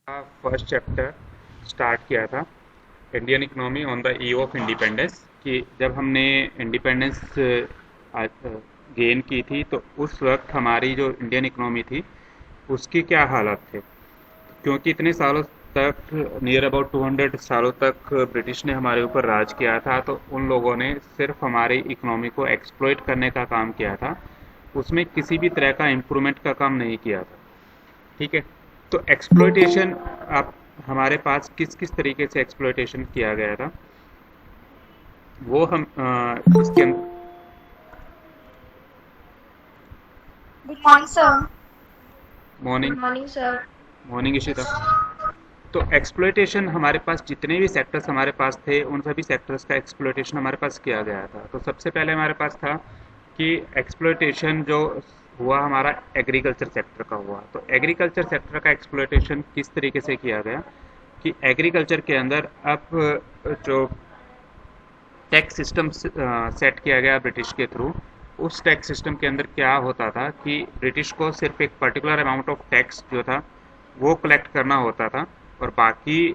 का first chapter start किया था, Indian economy on the eve of independence. कि जब हमने इंडिपेंडेंस गेन की थी तो उस वक्त हमारी जो इंडियन इकोनॉमी थी उसकी क्या हालत थे। क्योंकि इतने सालों तक, नियर अबाउट 200 सालों तक ब्रिटिश ने हमारे ऊपर राज किया था, तो उन लोगों ने सिर्फ हमारी इकोनॉमी को एक्सप्लॉइट करने का काम किया था। उसमें किसी भी तरह का इम्प्रूवमेंट का काम नहीं किया था। ठीक है। तो एक्सप्लॉइटेशन, आप हमारे पास किस किस तरीके से एक्सप्लॉइटेशन किया गया था वो हम इसके अंदर। Good morning, sir. Morning. Good morning, sir. Morning Ishita. तो एक्सप्लॉइटेशन हमारे पास जितने भी सेक्टर्स हमारे पास थे उन सभी सेक्टर्स का एक्सप्लॉइटेशन हमारे पास किया गया था। तो सबसे पहले हमारे पास था कि एक्सप्लॉइटेशन जो हुआ हमारा एग्रीकल्चर सेक्टर का हुआ। तो एग्रीकल्चर सेक्टर का एक्सप्लॉइटेशन किस तरीके से किया गया कि एग्रीकल्चर के अंदर अब जो टैक्स सिस्टम सेट किया गया ब्रिटिश के थ्रू, उस टैक्स सिस्टम के अंदर क्या होता था कि ब्रिटिश को सिर्फ एक पर्टिकुलर अमाउंट ऑफ टैक्स जो था वो कलेक्ट करना होता था, और बाकी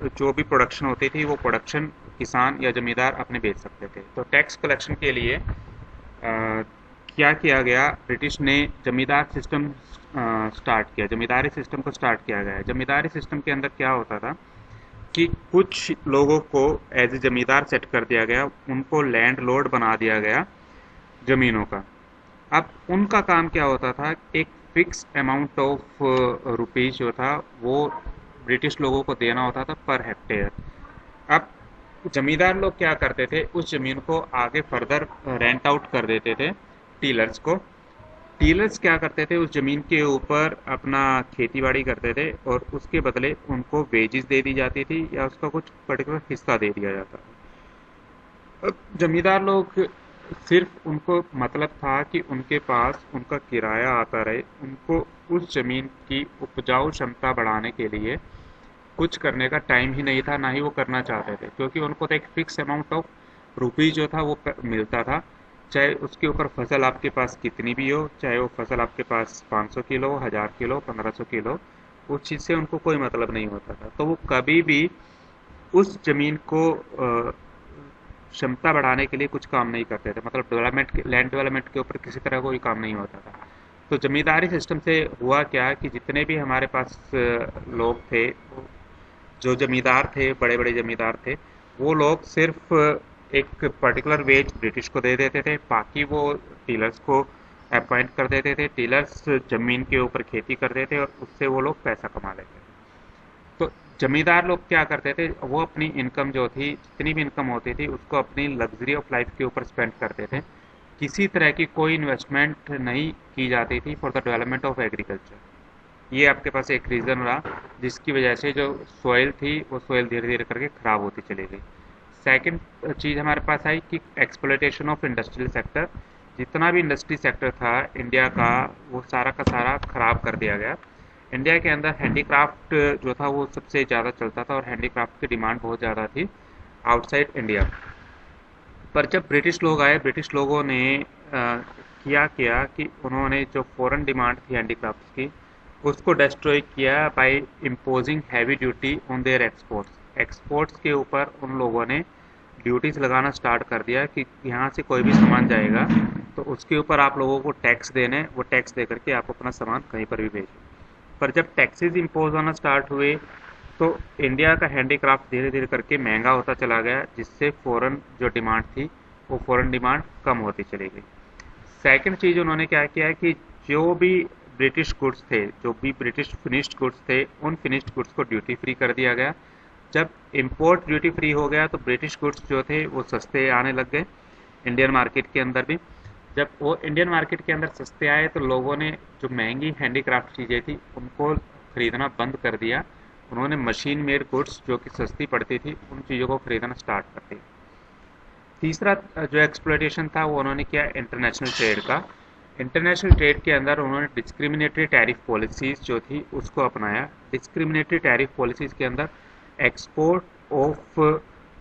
जो भी प्रोडक्शन होती थी वो प्रोडक्शन किसान या जमींदार अपने बेच सकते थे। तो टैक्स कलेक्शन के लिए क्या किया गया, ब्रिटिश ने जमींदार सिस्टम स्टार्ट किया, जमींदारी सिस्टम को स्टार्ट किया गया। जमींदारी सिस्टम के अंदर क्या होता था कि कुछ लोगों को एज ए जमींदार सेट कर दिया गया, उनको लैंड लॉर्ड बना दिया गया जमीनों का। अब उनका काम क्या होता था, एक फिक्स अमाउंट ऑफ रुपीज जो था वो ब्रिटिश लोगों को देना होता था पर हेक्टेयर। अब जमींदार लोग क्या करते थे, उस जमीन को आगे फर्दर रेंट आउट कर देते थे टीलर्स को। टीलर्स क्या करते थे, उस जमीन के ऊपर अपना खेती बाड़ी करते थे और उसके बदले उनको वेजेस दे दी जाती थी या उसका कुछ पर्टिकुलर हिस्सा दे दिया जाता था। अब जमींदार लोग, सिर्फ उनको मतलब था कि उनके पास उनका किराया आता रहे, उनको उस जमीन की उपजाऊ क्षमता बढ़ाने के लिए कुछ करने का टाइम ही नहीं था, ना ही वो करना चाहते थे। क्योंकि उनको तो एक फिक्स अमाउंट ऑफ रुपीज जो था वो मिलता था, चाहे उसके ऊपर फसल आपके पास कितनी भी हो, चाहे वो फसल आपके पास 500 किलो, 1000 किलो, 1500 किलो, उस चीज़ से उनको कोई मतलब नहीं होता था। तो वो कभी भी उस जमीन को क्षमता बढ़ाने के लिए कुछ काम नहीं करते थे, मतलब डेवलपमेंट, लैंड डेवलपमेंट के ऊपर किसी तरह कोई काम नहीं होता था। तो जमींदारी सिस्टम से हुआ क्या कि जितने भी हमारे पास लोग थे, जो जमींदार थे, बड़े बड़े जमींदार थे, वो लोग सिर्फ एक पर्टिकुलर वेज ब्रिटिश को दे देते थे, बाकी वो टीलर्स को अपॉइंट कर देते थे। टीलर्स जमीन के ऊपर खेती करते थे और उससे वो लोग पैसा कमा लेते थे। तो जमींदार लोग क्या करते थे, वो अपनी इनकम जो थी, जितनी भी इनकम होती थी, उसको अपनी लग्जरी ऑफ लाइफ के ऊपर स्पेंड करते थे। किसी तरह की कोई इन्वेस्टमेंट नहीं की जाती थी for the development of agriculture. ये आपके पास एक रीज़न रहा जिसकी वजह से जो सॉइल थी वो सॉइल धीरे धीरे करके ख़राब होती चली गई। सेकंड चीज़ हमारे पास आई कि एक्सप्लोइटेशन ऑफ इंडस्ट्रियल सेक्टर। जितना भी इंडस्ट्री सेक्टर था इंडिया का, वो सारा का सारा ख़राब कर दिया गया। इंडिया के अंदर हैंडीक्राफ्ट जो था वो सबसे ज़्यादा चलता था और हैंडीक्राफ्ट की डिमांड बहुत ज़्यादा थी आउटसाइड इंडिया। पर जब ब्रिटिश लोग आए, ब्रिटिश लोगों ने किया किया कि उन्होंने जो फॉरेन डिमांड थी हैंडीक्राफ्ट्स की, उसको डिस्ट्रॉय किया by imposing heavy duty on their exports. Exports के ऊपर उन लोगों ने ड्यूटीज लगाना स्टार्ट कर दिया कि यहाँ से कोई भी सामान जाएगा तो उसके ऊपर आप लोगों को टैक्स देने, वो टैक्स दे करके आप अपना सामान कहीं पर भी भेजें। पर जब टैक्सेस इम्पोज होना स्टार्ट हुए तो इंडिया का हैंडीक्राफ्ट धीरे धीरे करके महंगा होता चला गया, जिससे फॉरेन जो डिमांड थी वो फॉरेन डिमांड कम होती चली गई। सेकंड चीज़ उन्होंने क्या किया है कि जो भी ब्रिटिश गुड्स थे, जो भी ब्रिटिश फिनिश्ड गुड्स थे, उन फिनिश्ड गुड्स को ड्यूटी फ्री कर दिया गया। जब इंपोर्ट ड्यूटी फ्री हो गया तो ब्रिटिश गुड्स जो थे वो सस्ते आने लग गए इंडियन मार्केट के अंदर भी। जब वो इंडियन मार्केट के अंदर सस्ते आए तो लोगों ने जो महंगी हैंडीक्राफ्ट चीज़ें थी उनको खरीदना बंद कर दिया। उन्होंने मशीन मेड गुड्स जो कि सस्ती पड़ती थी उन चीज़ों को खरीदना स्टार्ट कर दिया। तीसरा जो एक्सप्लोइटेशन था वो उन्होंने किया इंटरनेशनल ट्रेड का। इंटरनेशनल ट्रेड के अंदर उन्होंने डिस्क्रिमिनेटरी टैरिफ पॉलिसीज़ जो थी उसको अपनाया। डिस्क्रिमिनेटरी टैरिफ पॉलिसीज़ के अंदर एक्सपोर्ट ऑफ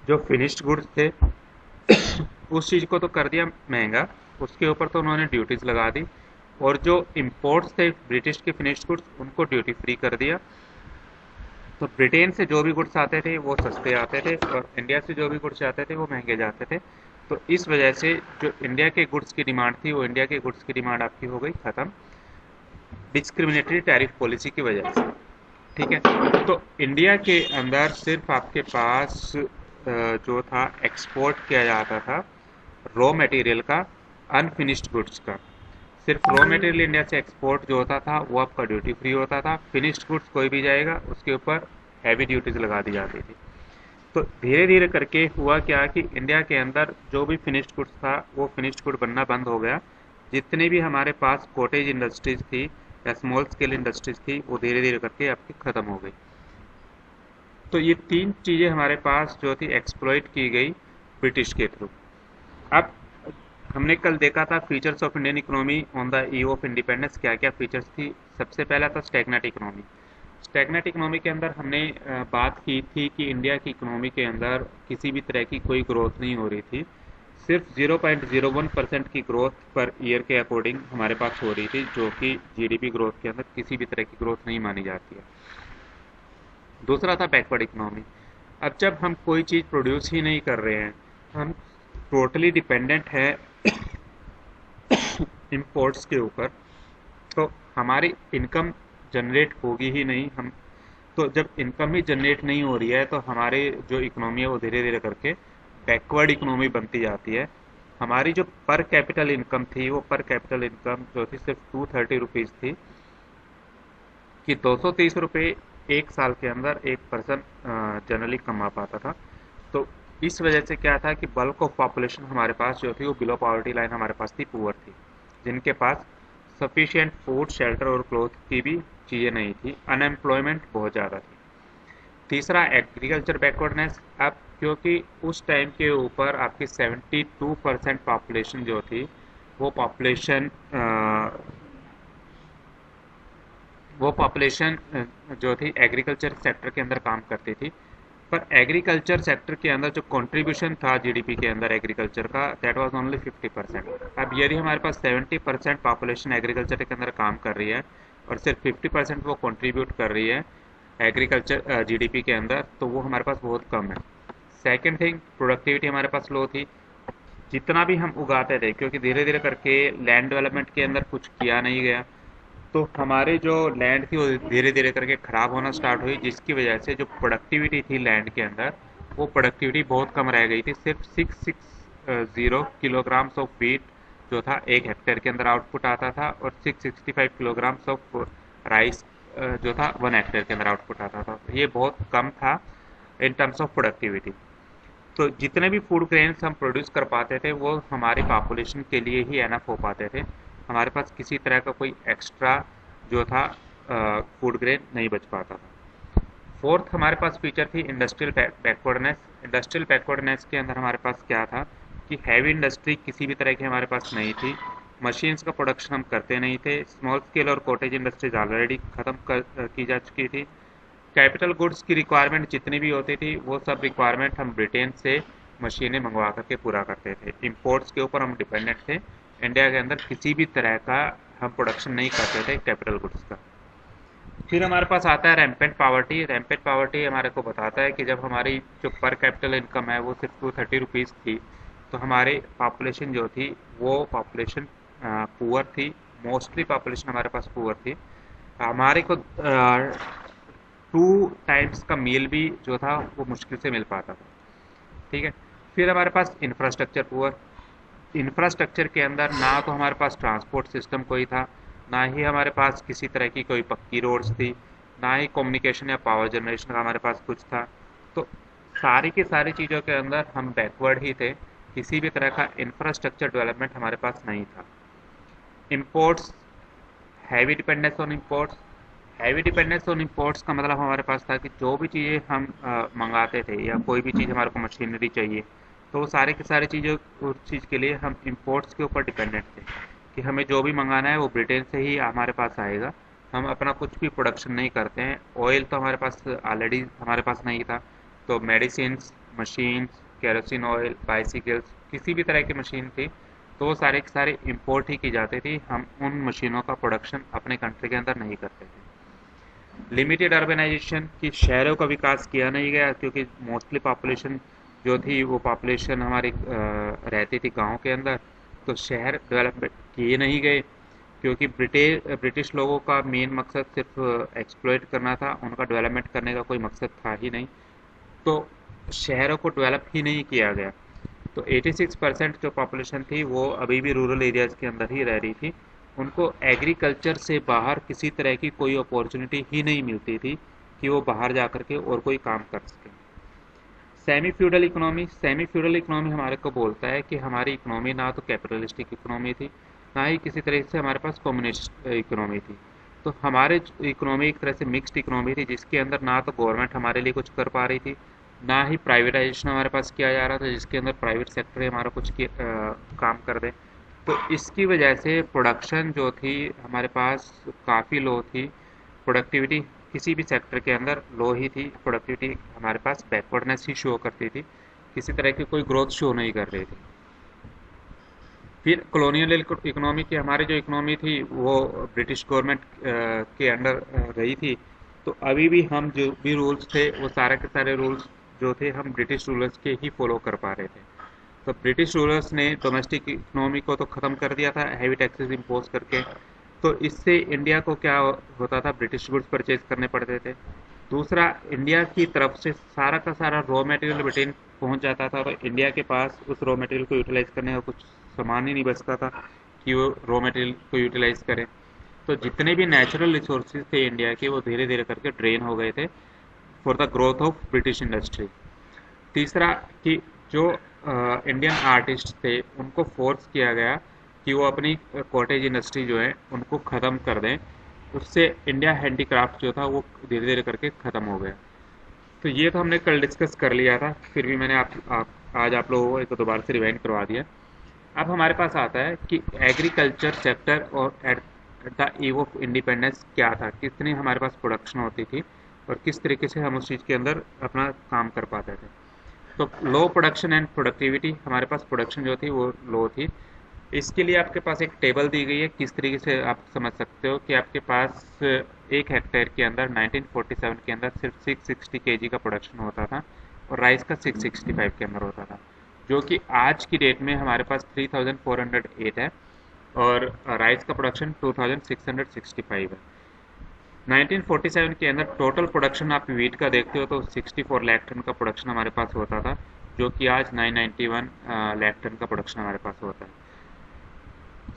जो फिनिश्ड गुड्स थे उस चीज़ को तो कर दिया महंगा, उसके ऊपर तो उन्होंने ड्यूटीज़ लगा दी, और जो इम्पोर्ट्स थे ब्रिटिश के फिनिश्ड गुड्स उनको ड्यूटी फ्री कर दिया। तो ब्रिटेन से जो भी गुड्स आते थे वो सस्ते आते थे और इंडिया से जो भी गुड्स आते थे वो महंगे जाते थे। तो इस वजह से जो इंडिया के गुड्स की डिमांड थी वो इंडिया के गुड्स की डिमांड आपकी हो गई ख़त्म, डिस्क्रिमिनेटरी टैरिफ पॉलिसी की वजह से। ठीक है, तो इंडिया के अंदर सिर्फ आपके पास जो था एक्सपोर्ट किया जाता था रॉ मटेरियल का, अनफिनिश्ड गुड्स का। सिर्फ रॉ मटेरियल इंडिया से एक्सपोर्ट जो होता था वो आपका ड्यूटी फ्री होता था। फिनिश्ड गुड्स कोई भी जाएगा उसके ऊपर हैवी ड्यूटीज लगा दी जाती थी। तो धीरे धीरे करके हुआ क्या कि इंडिया के अंदर जो भी फिनिश्ड गुड्स था वो फिनिश्ड गुड बनना बंद हो गया। जितने भी हमारे पास कॉटेज इंडस्ट्रीज थी या स्मॉल स्केल इंडस्ट्रीज थी वो धीरे धीरे करके आपकी ख़त्म हो गई। तो ये तीन चीज़ें हमारे पास जो थी एक्सप्लॉइट की गई ब्रिटिश के थ्रू। अब हमने कल देखा था features of Indian economy on the eve of independence, क्या क्या फीचर्स थी। सबसे पहला था स्टैग्नेंट इकोनॉमी। स्टैग्नेंट इकोनॉमी के अंदर हमने बात की थी कि इंडिया की इकोनॉमी के अंदर किसी भी तरह की कोई ग्रोथ नहीं हो रही थी। सिर्फ 0.01% की ग्रोथ पर ईयर के अकॉर्डिंग हमारे पास हो रही थी, जो कि जीडीपी ग्रोथ के अंदर किसी भी तरह की ग्रोथ नहीं मानी जाती है। दूसरा था बैकवर्ड इकोनॉमी। अब जब हम कोई चीज़ प्रोड्यूस ही नहीं कर रहे हैं, हम टोटली डिपेंडेंट है इंपोर्ट्स के ऊपर, तो हमारी इनकम जनरेट होगी ही नहीं। हम तो जब इनकम ही जनरेट नहीं हो रही है तो हमारे जो इकोनॉमी है वो धीरे धीरे करके बैकवर्ड इकोनॉमी बनती जाती है। हमारी जो पर कैपिटल इनकम थी वो पर कैपिटल इनकम जो थी सिर्फ 230 रुपीज़ थी, कि 230 रुपये एक साल के अंदर एक पर्सन जनरली कमा पाता था। तो इस वजह से क्या था कि बल्क ऑफ पॉपुलेशन हमारे पास जो थी वो बिलो पॉवर्टी लाइन हमारे पास थी, पुअर थी, जिनके पास सफिशिएंट फूड, शेल्टर और क्लोथ की भी चीज़ें नहीं थी। अनएम्प्लॉयमेंट बहुत ज़्यादा थी। तीसरा एग्रीकल्चर बैकवर्डनेस। अब क्योंकि उस टाइम के ऊपर आपकी 72% पॉपुलेशन जो थी वो पॉपुलेशन जो थी एग्रीकल्चर सेक्टर के अंदर काम करती थी। पर एग्रीकल्चर सेक्टर के अंदर जो कंट्रीब्यूशन था जीडीपी के अंदर एग्रीकल्चर का, दैट वाज ओनली 50%। अब यदि हमारे पास 70% पॉपुलेशन एग्रीकल्चर के अंदर काम कर रही है और सिर्फ 50% वो कंट्रीब्यूट कर रही है एग्रीकल्चर जीडीपी के अंदर, तो वो हमारे पास बहुत कम है। सेकेंड थिंग, प्रोडक्टिविटी हमारे पास लो थी। जितना भी हम उगाते थे, क्योंकि धीरे धीरे करके लैंड डेवलपमेंट के अंदर कुछ किया नहीं गया, तो हमारे जो लैंड थी वो धीरे धीरे करके ख़राब होना स्टार्ट हुई, जिसकी वजह से जो प्रोडक्टिविटी थी लैंड के अंदर वो प्रोडक्टिविटी बहुत कम रह गई थी। सिर्फ 660 किलोग्राम्स ऑफ वीट जो था एक हेक्टेयर के अंदर आउटपुट आता था, और 665 किलोग्राम्स ऑफ राइस जो था 1 हेक्टेयर के अंदर आउटपुट आता था। ये बहुत कम था इन टर्म्स ऑफ प्रोडक्टिविटी। तो जितने भी फूड ग्रेन्स हम प्रोड्यूस कर पाते थे वो हमारी पॉपुलेशन के लिए ही एनफ हो पाते थे। हमारे पास किसी तरह का कोई एक्स्ट्रा जो था फूड ग्रेन नहीं बच पाता था। फोर्थ हमारे पास फीचर थी इंडस्ट्रियल बैकवर्डनेस। इंडस्ट्रियल बैकवर्डनेस के अंदर हमारे पास क्या था कि हैवी इंडस्ट्री किसी भी तरह की हमारे पास नहीं थी। मशीन्स का प्रोडक्शन हम करते नहीं थे। स्मॉल स्केल और कॉटेज इंडस्ट्रीज ऑलरेडी ख़त्म की जा चुकी थी। कैपिटल गुड्स की रिक्वायरमेंट जितनी भी होती थी वो सब रिक्वायरमेंट हम ब्रिटेन से मशीनें मंगवा करके पूरा करते थे। इंपोर्ट्स के ऊपर हम डिपेंडेंट थे। इंडिया के अंदर किसी भी तरह का हम प्रोडक्शन नहीं करते थे कैपिटल गुड्स का। फिर हमारे पास आता है रैम्पेंट पॉवर्टी। रैम्पेंट पॉवर्टी हमारे को बताता है कि जब हमारी जो पर कैपिटल इनकम है वो सिर्फ 230 रुपीज़ थी, तो हमारी पॉपुलेशन जो थी वो पॉपुलेशन पुअर थी। मोस्टली पॉपुलेशन हमारे पास पुअर थी। हमारे को 2 टाइम्स का मील भी जो था वो मुश्किल से मिल पाता था। ठीक है। फिर हमारे पास इंफ्रास्ट्रक्चर पुअर। इंफ्रास्ट्रक्चर के अंदर ना तो हमारे पास ट्रांसपोर्ट सिस्टम कोई था, ना ही हमारे पास किसी तरह की कोई पक्की रोड्स थी, ना ही कम्युनिकेशन या पावर जनरेशन का हमारे पास कुछ था। तो सारी की सारी चीज़ों के अंदर हम बैकवर्ड ही थे। किसी भी तरह का इंफ्रास्ट्रक्चर डेवलपमेंट हमारे पास नहीं था। Imports, heavy dependence on imports. Heavy dependence on imports का मतलब हमारे पास था कि जो भी चीज़ें हम मंगाते थे या कोई भी चीज़ हमारे को मशीनरी चाहिए, तो वो सारे की सारी चीज़ें उस चीज़ के लिए हम इंपोर्ट्स के ऊपर डिपेंडेंट थे कि हमें जो भी मंगाना है वो ब्रिटेन से ही हमारे पास आएगा। हम अपना कुछ भी प्रोडक्शन नहीं करते हैं। ऑयल तो हमारे पास ऑलरेडी हमारे पास नहीं था, तो medicines, machines, kerosene oil, bicycles, किसी भी तरह की मशीन थी तो वो सारे के सारे इंपोर्ट ही की जाती थी। हम उन मशीनों का प्रोडक्शन अपने कंट्री के अंदर नहीं करते थे। लिमिटेड अर्बनाइजेशन की शहरों का विकास किया नहीं गया क्योंकि मोस्टली पॉपुलेशन जो थी वो पॉपुलेशन हमारी रहती थी गांव के अंदर। तो शहर डेवलपमेंट किए नहीं गए क्योंकि ब्रिटिश लोगों का मेन मकसद सिर्फ एक्सप्लॉइट करना था, उनका डेवलपमेंट करने का कोई मकसद था ही नहीं। तो शहरों को डेवलप ही नहीं किया गया। तो 86% जो पॉपुलेशन थी वो अभी भी रूरल एरियाज़ के अंदर ही रह रही थी। उनको एग्रीकल्चर से बाहर किसी तरह की कोई अपॉर्चुनिटी ही नहीं मिलती थी कि वो बाहर जा कर के और कोई काम कर सकें। सेमी फ्यूडल इकोनॉमी हमारे को बोलता है कि हमारी इकोनॉमी ना तो कैपिटलिस्टिक इकोनॉमी थी, ना ही किसी तरह से हमारे पास कम्युनिस्ट इकोनॉमी थी। तो हमारे इकोनॉमी एक तरह से मिक्स्ड इकोनॉमी थी जिसके अंदर ना तो गवर्नमेंट हमारे लिए कुछ कर पा रही थी, ना ही प्राइवेटाइजेशन हमारे पास किया जा रहा था जिसके अंदर प्राइवेट सेक्टर हमारा कुछ काम कर दे। तो इसकी वजह से प्रोडक्शन जो थी हमारे पास काफ़ी लो थी। प्रोडक्टिविटी किसी भी सेक्टर के अंदर लो ही थी। प्रोडक्टिविटी हमारे पास बैकवर्डनेस ही शो करती थी, किसी तरह की कोई ग्रोथ शो नहीं कर रही थी। फिर कॉलोनियल इकोनॉमी की हमारी जो इकोनॉमी थी वो ब्रिटिश गवर्नमेंट के अंडर रही थी। तो अभी भी हम जो भी रूल्स थे वो सारे के सारे रूल्स जो थे हम ब्रिटिश रूलर्स के ही फॉलो कर पा रहे थे। तो ब्रिटिश रूलर्स ने डोमेस्टिक इकोनॉमी को तो ख़त्म कर दिया था हैवी टैक्सेस इम्पोज करके। तो इससे इंडिया को क्या होता था, ब्रिटिश गुड्स परचेज करने पड़ते थे। दूसरा, इंडिया की तरफ से सारा का सारा रॉ मटेरियल ब्रिटेन पहुंच जाता था। तो इंडिया के पास उस रॉ मटेरियल को यूटिलाइज करने का कुछ सामान ही नहीं बचता था कि वो रॉ मटेरियल को यूटिलाइज करें। तो जितने भी नेचुरल रिसोर्सेज थे इंडिया के वो धीरे धीरे करके ड्रेन हो गए थे for the growth of British industry. तीसरा कि जो इंडियन आर्टिस्ट थे उनको फोर्स किया गया कि वो अपनी कॉटेज इंडस्ट्री जो है उनको ख़त्म कर दें। उससे इंडिया हैंडीक्राफ्ट जो था वो धीरे धीरे करके ख़त्म हो गया। तो ये तो हमने कल डिस्कस कर लिया था, फिर भी मैंने आज आप लोगों को एक दोबारा से रिवाइंड करवा दिया। अब हमारे पास आता है कि एग्रीकल्चर सेक्टर और at the eve of independence क्या था, कितनी हमारे पास प्रोडक्शन होती थी और किस तरीके से हम उस चीज़ के अंदर अपना काम कर पाते थे। तो लो प्रोडक्शन एंड प्रोडक्टिविटी, हमारे पास प्रोडक्शन जो थी वो लो थी। इसके लिए आपके पास एक टेबल दी गई है, किस तरीके से आप समझ सकते हो कि आपके पास 1 हेक्टेयर के अंदर 1947 के अंदर सिर्फ 660 kg का प्रोडक्शन होता था और राइस का 665 के अंदर होता था, जो कि आज की डेट में हमारे पास 3408 है और राइस का प्रोडक्शन 2665 है। 1947 के अंदर टोटल प्रोडक्शन आप वीट का देखते हो तो 64 लाख टन का प्रोडक्शन हमारे पास होता था, जो कि आज 991 लाख टन का प्रोडक्शन हमारे पास होता है।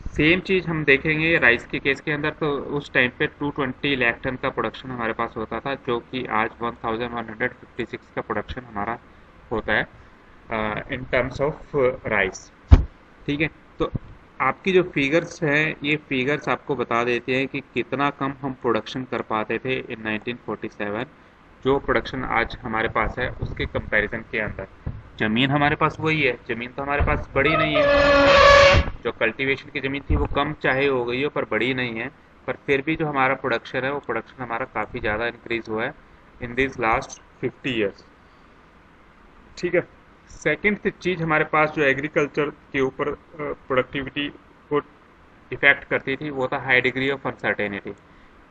सेम चीज़ हम देखेंगे राइस के केस के अंदर, तो उस टाइम पे 220 लाख टन का प्रोडक्शन हमारे पास होता था, जो कि आज 1156 का प्रोडक्शन हमारा होता है इन टर्म्स ऑफ राइस। ठीक है, तो आपकी जो फिगर्स हैं ये फिगर्स आपको बता देते हैं कि कितना कम हम प्रोडक्शन कर पाते थे इन 1947 जो प्रोडक्शन आज हमारे पास है उसके कंपैरिजन के अंदर। ज़मीन हमारे पास वही है, ज़मीन तो हमारे पास बड़ी नहीं है। जो कल्टीवेशन की ज़मीन थी वो कम चाहे हो गई हो पर बड़ी नहीं है, पर फिर भी जो हमारा प्रोडक्शन है वो प्रोडक्शन हमारा काफ़ी ज़्यादा इंक्रीज़ हुआ है इन दिस लास्ट 50 ईयर्स। ठीक है, सेकेंड चीज़ हमारे पास जो एग्रीकल्चर के ऊपर प्रोडक्टिविटी को इफ़ेक्ट करती थी वो था हाई डिग्री ऑफ अनसर्टेनिटी,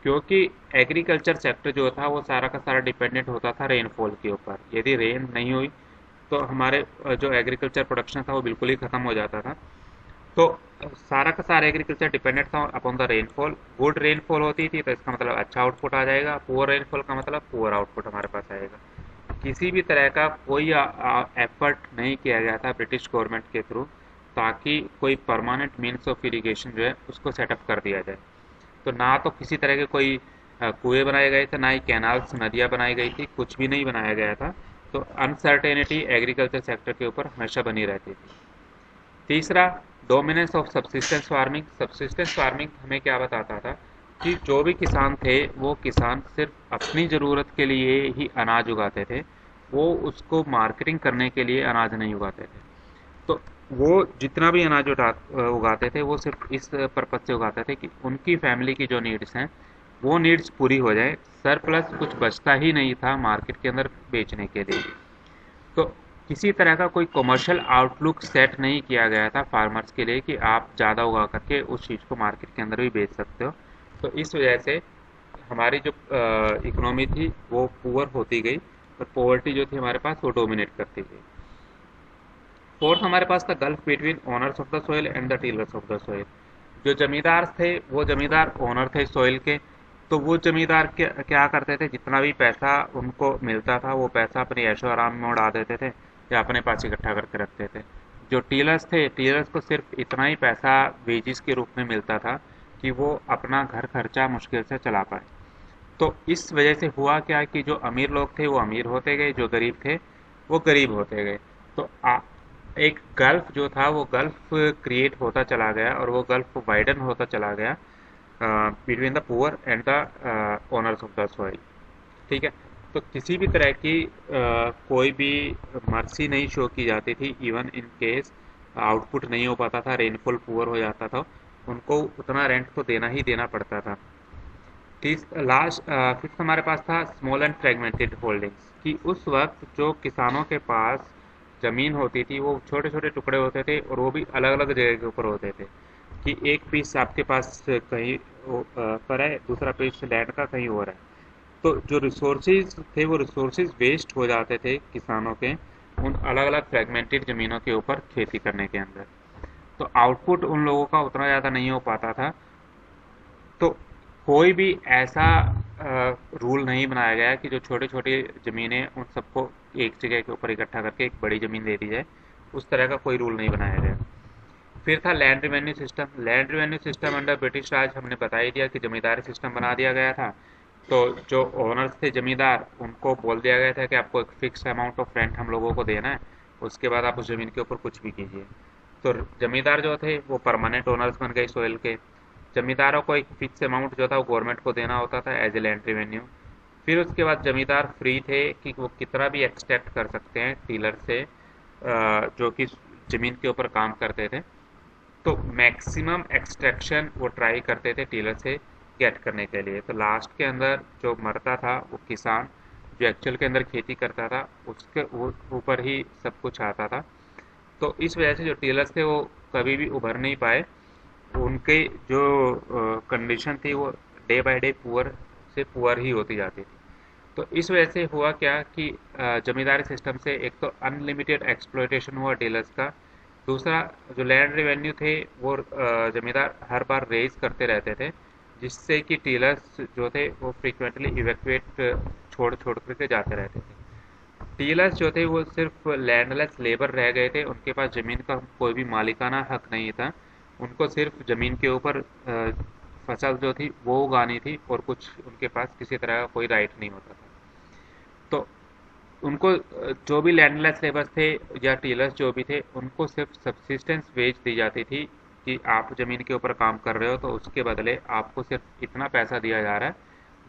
क्योंकि एग्रीकल्चर सेक्टर जो था वो सारा का सारा डिपेंडेंट होता था रेनफॉल के ऊपर। यदि रेन नहीं हुई तो हमारे जो एग्रीकल्चर प्रोडक्शन था वो बिल्कुल ही ख़त्म हो जाता था। तो सारा का सारा एग्रीकल्चर डिपेंडेंट था upon the rainfall. Good rainfall होती थी तो इसका मतलब अच्छा आउटपुट आ जाएगा, पुअर रेनफॉल का मतलब पुअर आउटपुट हमारे पास आएगा। किसी भी तरह का कोई एफर्ट नहीं किया गया था ब्रिटिश गवर्नमेंट के थ्रू ताकि कोई परमानेंट मीन्स ऑफ इरिगेशन जो है उसको सेटअप कर दिया जाए। तो ना तो किसी तरह के कोई कुएं बनाए गए थे, ना ही कैनाल्स नदियाँ बनाई गई थी, कुछ भी नहीं बनाया गया था। तो अनसर्टेनिटी एग्रीकल्चर सेक्टर के ऊपर हमेशा बनी रहती थी। तीसरा, dominance of subsistence farming. Subsistence farming हमें क्या बताता था कि जो भी किसान थे वो किसान सिर्फ अपनी ज़रूरत के लिए ही अनाज उगाते थे, वो उसको मार्केटिंग करने के लिए अनाज नहीं उगाते थे। तो वो जितना भी अनाज उगाते थे वो सिर्फ इस पर्पज़ से उगाते थे कि उनकी फैमिली की जो नीड्स हैं वो नीड्स पूरी हो जाए, सरप्लस कुछ बचता ही नहीं था मार्केट के अंदर बेचने के लिए। तो किसी तरह का कोई कमर्शियल आउटलुक सेट नहीं किया गया था फार्मर्स के लिए कि आप ज़्यादा उगा करके उस चीज़ को मार्केट के अंदर भी बेच सकते हो। तो इस वजह से हमारी जो इकोनॉमी थी वो पुअर होती गई और पॉवर्टी जो थी हमारे पास वो डोमिनेट करती गई। फोर्थ हमारे पास था gulf between owners of the soil and the tillers of the soil. जो जमींदार थे वो जमींदार ओनर थे सॉइल के, तो वो जमींदार क्या करते थे, जितना भी पैसा उनको मिलता था वो पैसा अपनी ऐशो आराम में उड़ा देते थे या अपने पास इकट्ठा करके रखते थे। जो टीलर्स थे, टीलर्स को सिर्फ इतना ही पैसा वेजिस के रूप में मिलता था कि वो अपना घर खर्चा मुश्किल से चला पाए। तो इस वजह से हुआ क्या कि जो अमीर लोग थे वो अमीर होते गए, जो गरीब थे वो गरीब होते गए। तो एक गल्फ जो था वो गल्फ क्रिएट होता चला गया और वो गल्फ वाइडन होता चला गया between the poor and the owners of the soil. ठीक है, तो किसी भी तरह की कोई भी मर्सी नहीं शो की जाती थी। इवन इन केस आउटपुट नहीं हो पाता था, रेनफॉल पुअर हो जाता था, उनको उतना रेंट तो देना ही देना पड़ता था। फिफ्थ हमारे पास था स्मॉल एंड फ्रेगमेंटेड होल्डिंग्स, कि उस वक्त जो किसानों के पास ज़मीन होती थी वो छोटे छोटे टुकड़े होते थे और वो भी अलग अलग जगह के ऊपर होते थे, कि एक पीस आपके पास कहीं पर है, दूसरा पीस लैंड का कहीं और है। तो जो रिसोर्सेज थे वो रिसोर्सेज वेस्ट हो जाते थे किसानों के उन अलग अलग फ्रेगमेंटेड ज़मीनों के ऊपर खेती करने के अंदर। तो आउटपुट उन लोगों का उतना ज़्यादा नहीं हो पाता था। तो कोई भी ऐसा रूल नहीं बनाया गया कि जो छोटी छोटी ज़मीनें उन सबको एक जगह के ऊपर इकट्ठा करके एक बड़ी ज़मीन दे दी जाए, उस तरह का कोई रूल नहीं बनाया गया। फिर था land revenue system. Land revenue system under British Raj हमने बता ही दिया कि जमींदारी सिस्टम बना दिया गया था। तो जो ओनर्स थे जमींदार, उनको बोल दिया गया था कि आपको एक फिक्स अमाउंट ऑफ रेंट हम लोगों को देना है, उसके बाद आप उस ज़मीन के ऊपर कुछ भी कीजिए। तो जमींदार जो थे वो परमानेंट ओनर्स बन गए सोइल के। जमींदारों को एक फिक्स अमाउंट जो था वो गवर्नमेंट को देना होता था एज ए लैंड रेवेन्यू। फिर उसके बाद जमींदार फ्री थे कि वो कितना भी एक्सट्रैक्ट कर सकते हैं टीलर से जो कि ज़मीन के ऊपर काम करते थे। तो मैक्सिमम एक्सट्रैक्शन वो ट्राई करते थे टीलर से गेट करने के लिए। तो लास्ट के अंदर जो मरता था वो किसान, जो एक्चुअल के अंदर खेती करता था उसके ऊपर ही सब कुछ आता था। तो इस वजह से जो टीलर्स थे वो कभी भी उभर नहीं पाए, उनके जो कंडीशन थी वो डे बाय डे पुअर से पुअर ही होती जाती थी। तो इस वजह से हुआ क्या कि जमींदारी सिस्टम से एक तो अनलिमिटेड एक्सप्लॉयटेशन हुआ डीलर्स का, दूसरा जो लैंड रेवेन्यू थे वो जमींदार हर बार रेज करते रहते थे, जिससे कि टीलर्स जो थे वो फ्रीक्वेंटली इवैक्यूएट छोड़ छोड़ करके जाते रहते थे। टीलर्स जो थे वो सिर्फ लैंडलेस लेबर रह गए थे, उनके पास ज़मीन का कोई भी मालिकाना हक नहीं था। उनको सिर्फ ज़मीन के ऊपर फसल जो थी वो उगानी थी और कुछ उनके पास किसी तरह का कोई राइट नहीं होता था। तो उनको जो भी लैंडलेस लेबर्स थे या टीलर्स जो भी थे, उनको सिर्फ सब्सिस्टेंस वेज दी जाती थी कि आप ज़मीन के ऊपर काम कर रहे हो तो उसके बदले आपको सिर्फ इतना पैसा दिया जा रहा है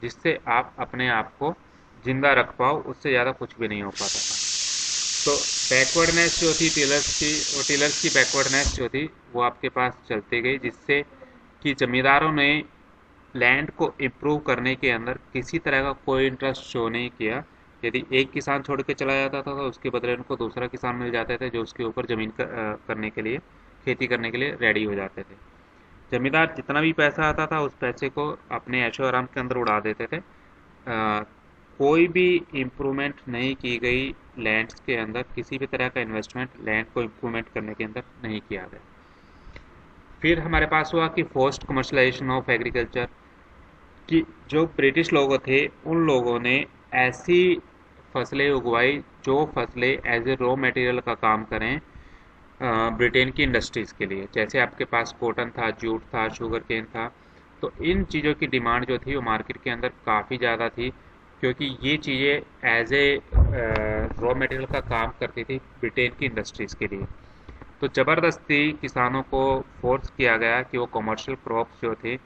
जिससे आप अपने आप को जिंदा रख पाओ, उससे ज़्यादा कुछ भी नहीं हो पाता था। तो बैकवर्डनेस जो थी टीलर्स की, और टीलर्स की बैकवर्डनेस जो थी वो आपके पास चलती गई, जिससे कि ज़मींदारों ने लैंड को इम्प्रूव करने के अंदर किसी तरह का कोई इंटरेस्ट शो नहीं किया। यदि एक किसान छोड़ के चला जाता था तो उसके बदले उनको दूसरा किसान मिल जाते थे जो उसके ऊपर ज़मीन करने के लिए, खेती करने के लिए रेडी हो जाते थे। जमींदार जितना भी पैसा आता था उस पैसे को अपने ऐशो आराम के अंदर उड़ा देते थे। कोई भी इम्प्रूवमेंट नहीं की गई लैंड्स के अंदर, किसी भी तरह का इन्वेस्टमेंट लैंड को इम्प्रूवमेंट करने के अंदर नहीं किया गया। फिर हमारे पास हुआ कि फोर्स्ड कमर्शलाइजेशन ऑफ एग्रीकल्चर, कि जो ब्रिटिश लोग थे उन लोगों ने ऐसी फसलें उगवाई जो फसलें एज ए रॉ मटेरियल का काम करें ब्रिटेन की इंडस्ट्रीज़ के लिए। जैसे आपके पास कॉटन था, जूट था, शुगर केन था। तो इन चीज़ों की डिमांड जो थी वो मार्केट के अंदर काफ़ी ज़्यादा थी, क्योंकि ये चीज़ें एज ए रॉ मटेरियल का काम करती थी ब्रिटेन की इंडस्ट्रीज़ के लिए। तो ज़बरदस्ती किसानों को फोर्स किया गया कि वो कमर्शियल क्रॉप्स जो थे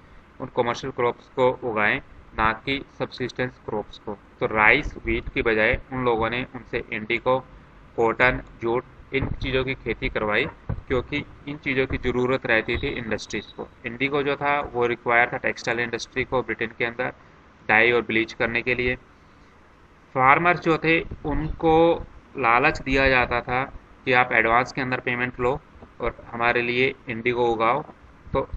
उन कमर्शियल क्रॉप्स को उगाएं, ना कि सब्सिस्टेंस क्रॉप्स को। तो राइस, व्हीट की बजाय उन लोगों ने उनसे इंडिगो, कॉटन, जूट, इन चीज़ों की खेती करवाई, क्योंकि इन चीज़ों की ज़रूरत रहती थी इंडस्ट्रीज़ को। इंडिगो जो था वो रिक्वायर था टेक्सटाइल इंडस्ट्री को ब्रिटेन के अंदर डाई और ब्लीच करने के लिए। फार्मर्स जो थे उनको लालच दिया जाता था कि आप एडवांस के अंदर पेमेंट लो और हमारे लिए इंडिगो उगाओ। तो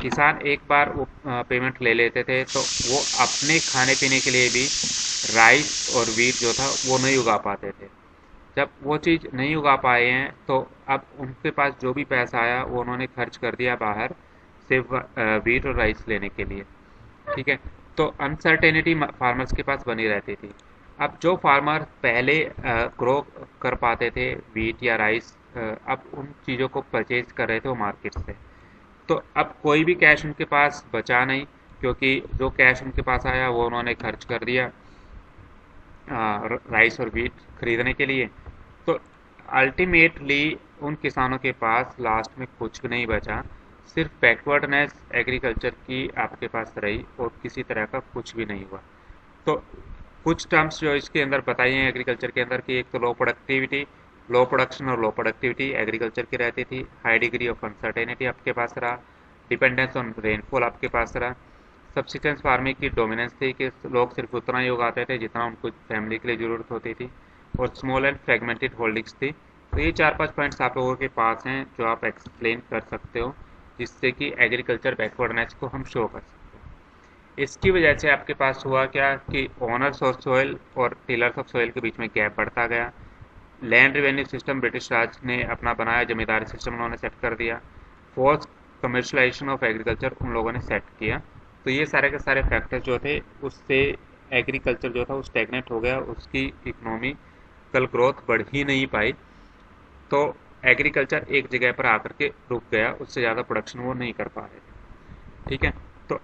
किसान एक बार वो पेमेंट ले लेते थे तो वो अपने खाने पीने के लिए भी राइस और वीट जो था वो नहीं उगा पाते थे। जब वो चीज़ नहीं उगा पाए हैं तो अब उनके पास जो भी पैसा आया वो उन्होंने खर्च कर दिया बाहर सिर्फ वीट और राइस लेने के लिए। ठीक है, तो अनसर्टेनिटी फार्मर्स के पास बनी रहती थी। अब जो फार्मर पहले ग्रो कर पाते थे वीट या राइस, अब उन चीज़ों को परचेज कर रहे थे वो मार्केट से। तो अब कोई भी कैश उनके पास बचा नहीं, क्योंकि जो कैश उनके पास आया वो उन्होंने खर्च कर दिया राइस और वीट खरीदने के लिए। तो अल्टीमेटली उन किसानों के पास लास्ट में कुछ भी नहीं बचा, सिर्फ बैकवर्डनेस एग्रीकल्चर की आपके पास रही और किसी तरह का कुछ भी नहीं हुआ। तो कुछ टर्म्स जो इसके अंदर बताई हैं एग्रीकल्चर के अंदर कि एक तो लो प्रोडक्टिविटी, लो प्रोडक्शन और लो प्रोडक्टिविटी एग्रीकल्चर की रहती थी, हाई डिग्री ऑफ अनसर्टेनिटी आपके पास रहा, डिपेंडेंस ऑन रेनफॉल आपके पास रहा, सब्सिस्टेंस फार्मिंग की डोमिनेंस थी कि लोग सिर्फ उतना ही उगाते थे जितना उनको फैमिली के लिए ज़रूरत होती थी, और स्मॉल एंड फ्रेगमेंटेड होल्डिंग्स थी। तो ये 4-5 पॉइंट्स आप लोगों के पास हैं जो आप एक्सप्लेन कर सकते हो, जिससे कि एग्रीकल्चर बैकवर्डनेस को हम शो कर सकते हैं। इसकी वजह से आपके पास हुआ क्या कि ओनर्स ऑफ सॉइल और टीलर्स ऑफ सॉइल के बीच में गैप बढ़ता गया। लैंड रेवेन्यू सिस्टम ब्रिटिश राज ने अपना बनाया, जमींदारी सिस्टम उन्होंने सेट कर दिया, फोर्स कमर्शलाइजेशन ऑफ एग्रीकल्चर उन लोगों ने सेट किया। तो ये सारे के सारे फैक्टर जो थे उससे एग्रीकल्चर जो था वो स्टैग्नेट हो गया, उसकी इकोनॉमिकल ग्रोथ बढ़ ही नहीं पाई। तो एग्रीकल्चर एक जगह पर आकर के रुक गया, उससे ज़्यादा प्रोडक्शन वो नहीं कर पा रहे थे। ठीक है, तो